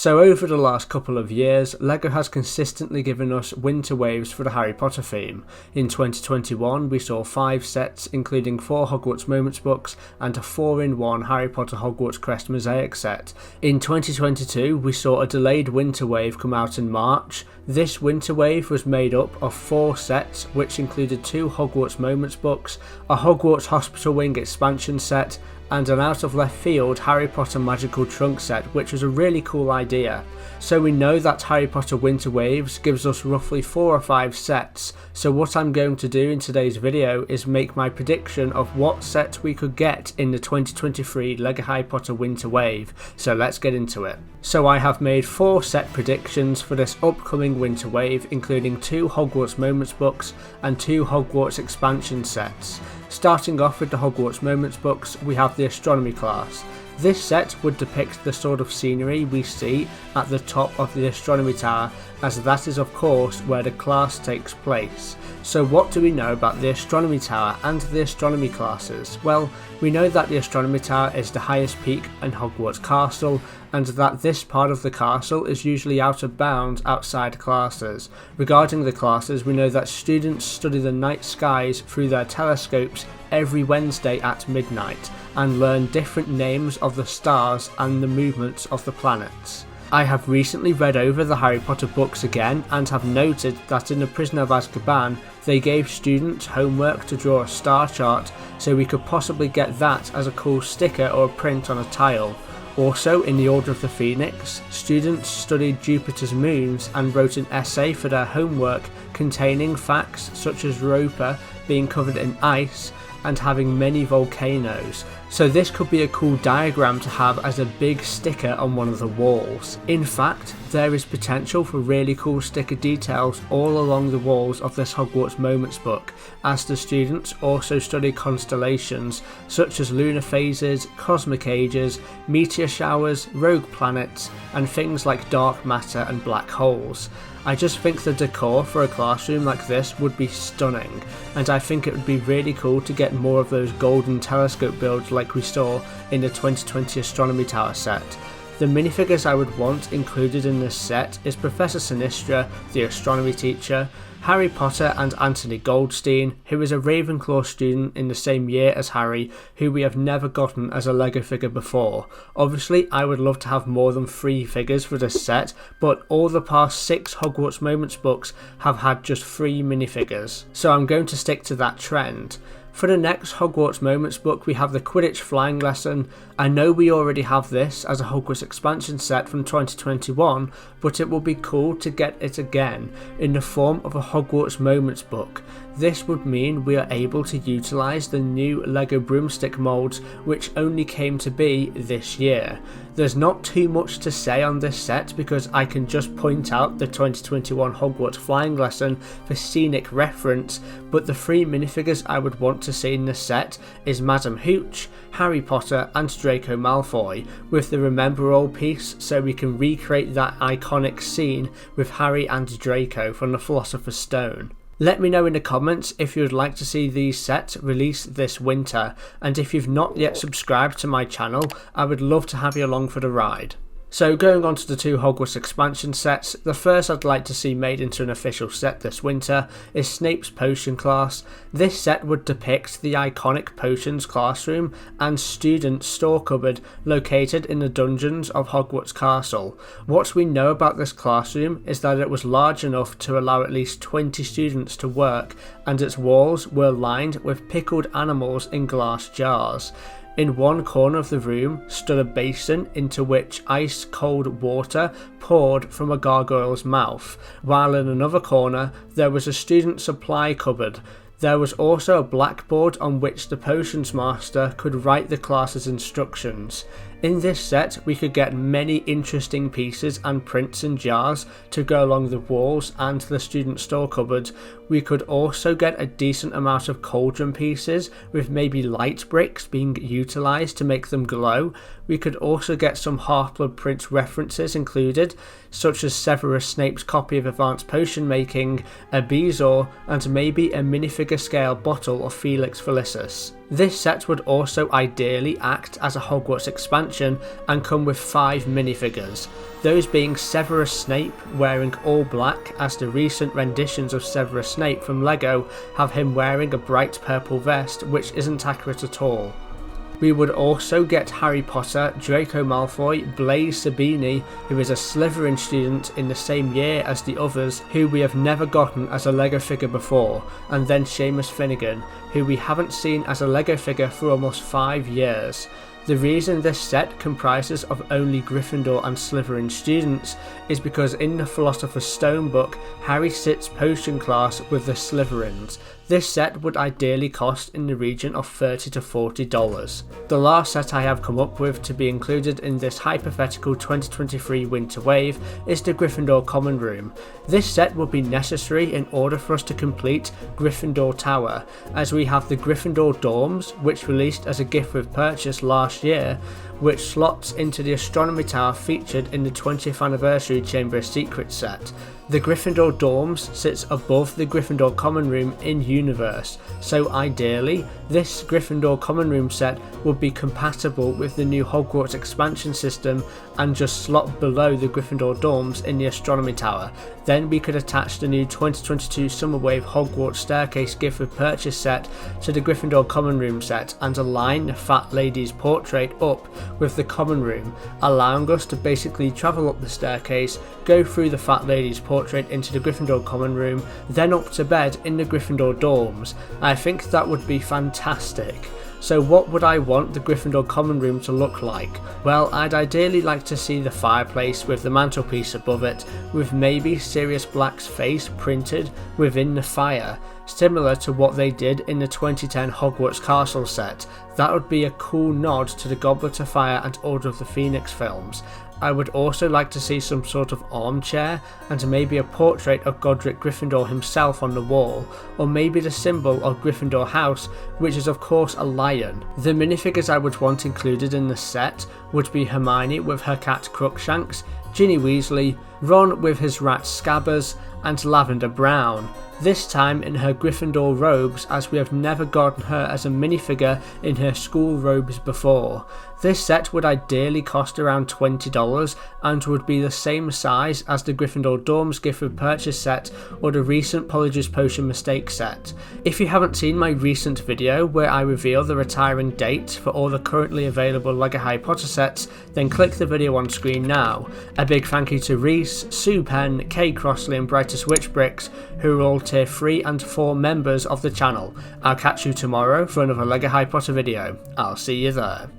So over the last couple of years, LEGO has consistently given us winter waves for the Harry Potter theme. In 2021 we saw 5 sets including 4 Hogwarts Moments books and a 4-in-1 Harry Potter Hogwarts Crest Mosaic set. In 2022 we saw a delayed winter wave come out in March. This winter wave was made up of 4 sets which included 2 Hogwarts Moments books, a Hogwarts Hospital Wing expansion set, and an out of left field Harry Potter Magical Trunk set, which was a really cool idea. So we know that Harry Potter Winter Waves gives us roughly 4 or 5 sets, so what I'm going to do in today's video is make my prediction of what set we could get in the 2023 LEGO Harry Potter Winter Wave, so let's get into it. So I have made 4 set predictions for this upcoming Winter Wave, including 2 Hogwarts Moments books and 2 Hogwarts expansion sets. Starting off with the Hogwarts Moments books, we have the Astronomy class. This set would depict the sort of scenery we see at the top of the Astronomy Tower, as that is of course where the class takes place. So what do we know about the Astronomy Tower and the Astronomy classes? Well, we know that the Astronomy Tower is the highest peak in Hogwarts Castle, and that this part of the castle is usually out of bounds outside classes. Regarding the classes, we know that students study the night skies through their telescopes every Wednesday at midnight, and learn different names of the stars and the movements of the planets. I have recently read over the Harry Potter books again and have noted that in The Prisoner of Azkaban they gave students homework to draw a star chart, so we could possibly get that as a cool sticker or a print on a tile. Also, in the Order of the Phoenix, students studied Jupiter's moons and wrote an essay for their homework containing facts such as Europa being covered in ice and having many volcanoes, so this could be a cool diagram to have as a big sticker on one of the walls. In fact, there is potential for really cool sticker details all along the walls of this Hogwarts Moments book, as the students also study constellations such as lunar phases, cosmic ages, meteor showers, rogue planets, and things like dark matter and black holes. I just think the decor for a classroom like this would be stunning, and I think it would be really cool to get more of those golden telescope builds like we saw in the 2020 Astronomy Tower set. The minifigures I would want included in this set is Professor Sinistra, the astronomy teacher, Harry Potter and Anthony Goldstein, who is a Ravenclaw student in the same year as Harry, who we have never gotten as a LEGO figure before. Obviously, I would love to have more than 3 figures for this set, but all the past 6 Hogwarts Moments books have had just 3 minifigures, so I'm going to stick to that trend. For the next Hogwarts Moments book we have the Quidditch flying lesson. I know we already have this as a Hogwarts expansion set from 2021, but it will be cool to get it again in the form of a Hogwarts Moments book. This would mean we are able to utilise the new LEGO broomstick moulds which only came to be this year. There's not too much to say on this set because I can just point out the 2021 Hogwarts flying lesson for scenic reference, but the 3 minifigures I would want to see in this set is Madam Hooch, Harry Potter and Draco Malfoy, with the Remember All piece so we can recreate that iconic scene with Harry and Draco from the Philosopher's Stone. Let me know in the comments if you would like to see these sets released this winter, and if you've not yet subscribed to my channel, I would love to have you along for the ride. So going on to the 2 Hogwarts expansion sets, the first I'd like to see made into an official set this winter is Snape's Potion class. This set would depict the iconic potions classroom and student store cupboard located in the dungeons of Hogwarts Castle. What we know about this classroom is that it was large enough to allow at least 20 students to work, and its walls were lined with pickled animals in glass jars. In one corner of the room stood a basin into which ice cold water poured from a gargoyle's mouth, while in another corner there was a student supply cupboard. There was also a blackboard on which the potions master could write the class's instructions. In this set we could get many interesting pieces and prints in jars to go along the walls and the student store cupboard. We could also get a decent amount of cauldron pieces with maybe light bricks being utilised to make them glow. We could also get some Half-Blood Prince references included, such as Severus Snape's copy of Advanced Potion Making, a Bezoar, and maybe a minifigure scale bottle of Felix Felicis. This set would also ideally act as a Hogwarts expansion and come with 5 minifigures, those being Severus Snape wearing all black, as the recent renditions of Severus Snape from LEGO have him wearing a bright purple vest, which isn't accurate at all. We would also get Harry Potter, Draco Malfoy, Blaise Zabini, who is a Slytherin student in the same year as the others who we have never gotten as a LEGO figure before, and then Seamus Finnegan, who we haven't seen as a LEGO figure for almost 5 years. The reason this set comprises of only Gryffindor and Slytherin students is because in the Philosopher's Stone book, Harry sits potion class with the Slytherins. This set would ideally cost in the region of $30 to $40. The last set I have come up with to be included in this hypothetical 2023 winter wave is the Gryffindor Common Room. This set would be necessary in order for us to complete Gryffindor Tower, as we have the Gryffindor Dorms, which released as a gift with purchase last year, which slots into the Astronomy Tower featured in the 20th anniversary Chamber of Secrets set. The Gryffindor Dorms sits above the Gryffindor Common Room in universe, so ideally this Gryffindor Common Room set would be compatible with the new Hogwarts expansion system and just slot below the Gryffindor Dorms in the Astronomy Tower. Then we could attach the new 2022 Summer Wave Hogwarts Staircase gift with purchase set to the Gryffindor Common Room set and align the Fat Lady's portrait up with the Common Room, allowing us to basically travel up the staircase, go through the Fat Lady's portrait into the Gryffindor Common Room, then up to bed in the Gryffindor Dorms. I think that would be fantastic. So what would I want the Gryffindor Common Room to look like? Well, I'd ideally like to see the fireplace with the mantelpiece above it, with maybe Sirius Black's face printed within the fire, similar to what they did in the 2010 Hogwarts Castle set. That would be a cool nod to the Goblet of Fire and Order of the Phoenix films. I would also like to see some sort of armchair and maybe a portrait of Godric Gryffindor himself on the wall, or maybe the symbol of Gryffindor House, which is of course a lion. The minifigures I would want included in the set would be Hermione with her cat Crookshanks, Ginny Weasley, Ron with his rat Scabbers, and Lavender Brown, this time in her Gryffindor robes, as we have never gotten her as a minifigure in her school robes before. This set would ideally cost around $20 and would be the same size as the Gryffindor Dorms gift with purchase set or the recent Polyjuice Potion Mistake set. If you haven't seen my recent video where I reveal the retiring date for all the currently available LEGO Harry Potter sets, then click the video on screen now. A big thank you to Reese, Sue Penn, Kay Crossley and Brightest Witchbricks, who are all tier 3 and 4 members of the channel. I'll catch you tomorrow for another LEGO Harry Potter video. I'll see you there.